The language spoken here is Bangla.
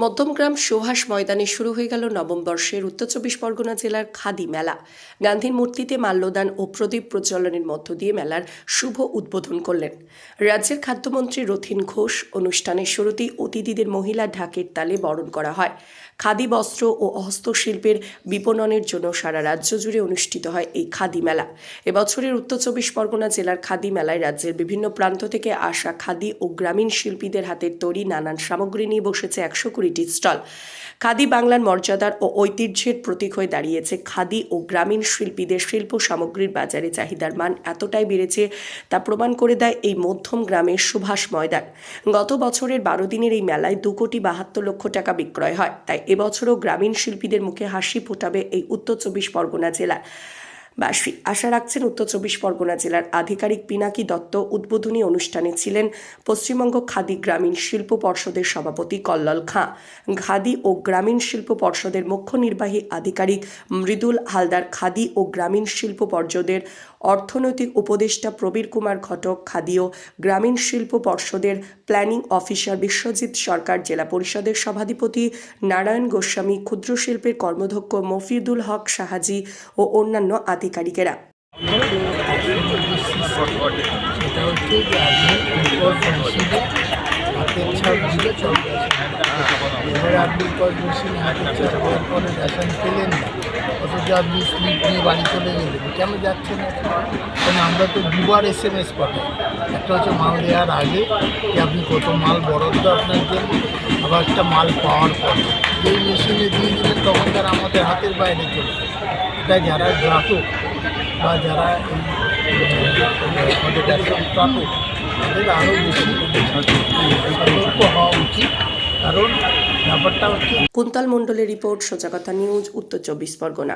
মধ্যমগ্রাম সুভাষ ময়দানে শুরু হয়ে গেল নবম বর্ষের উত্তর চব্বিশ পরগনা জেলার খাদি মেলা। গান্ধীর মূর্তিতে মাল্যদান ও প্রদীপ প্রজ্বলনের মধ্য দিয়ে মেলার শুভ উদ্বোধন করলেন রাজ্যের খাদ্যমন্ত্রী রথীন ঘোষ। অনুষ্ঠানের শুরুতেই অতিথিদের মহিলা ঢাকের তালে বরণ করা হয়। খাদি বস্ত্র ও হস্তশিল্পের বিপণনের জন্য সারা রাজ্য জুড়ে অনুষ্ঠিত হয় এই খাদি মেলা। এবছরের উত্তর চব্বিশ পরগনা জেলার খাদি মেলায় রাজ্যের বিভিন্ন প্রান্ত থেকে আসা খাদি ও গ্রামীণ শিল্পীদের হাতের তৈরি নানান সামগ্রী নিয়ে বসেছে 120টি স্টল। খাদি বাংলার মর্যাদার ও ঐতিহ্যের প্রতীক হয়ে দাঁড়িয়েছে। খাদি ও গ্রামীণ শিল্পীদের শিল্প সামগ্রীর বাজারে চাহিদার মান এতটাই বেড়েছে তা প্রমাণ করে দেয় এই মধ্যম গ্রামের সুভাষ ময়দান। গত বছরের 12 দিনের এই মেলায় 2,72,00,000 টাকা বিক্রয় হয়। তাই এবছরও গ্রামীণ শিল্পীদের মুখে হাসি ফোটাবে এই উত্তর চব্বিশ পরগনা জেলা বাসী। আশা রাখছেন উত্তর চব্বিশ পরগনা জেলার আধিকারিক পিনাকি দত্ত। উদ্বোধনী অনুষ্ঠানে ছিলেন পশ্চিমবঙ্গ খাদি গ্রামীণ শিল্প পর্ষদের সভাপতি কল্লোল খাঁ, খাদি ও গ্রামীণ শিল্প পর্ষদের মুখ্য নির্বাহী আধিকারিক মৃদুল হালদার, খাদি ও গ্রামীণ শিল্প পর্ষদের অর্থনৈতিক উপদেষ্টা প্রবীর কুমার ঘটক, খাদি ও গ্রামীণ শিল্প পর্ষদের প্ল্যানিং অফিসার বিশ্বজিৎ সরকার, জেলা পরিষদের সভাধিপতি নারায়ণ গোস্বামী, ক্ষুদ্র শিল্পের কর্মধ্যক্ষ মফিদুল হক সাহাজি ও অন্যান্য আধিকারিকেরা। এবারে আপনি কল মেশিনে হাতের চাপ দেওয়ার পরে রেশন পেলেন না, অথচ আপনি স্লিপ নিয়ে বাড়ি চলে গেলেন, কেন যাচ্ছেন? কারণ আমরা তো দুবার SMS পাঠাই। একটা হচ্ছে মাল দেওয়ার আগে যে আপনি কত মাল বরাদ্দ আপনার জন্য, আবার একটা মাল পাওয়ার পরে যেই মেশিনে দিয়ে দিলেন তখন তারা আমাদের হাতের বাইরে চলে যায়। এটা যারা গ্রাহক বা যারা আমাদের রেশন প্রাপক তাদের আরও বেশি সতর্ক হওয়া উচিত। কারণ ব্যাপারটা হচ্ছে কুন্তল মণ্ডলের রিপোর্ট, সোজা কথা নিউজ, উত্তর চব্বিশ পরগনা।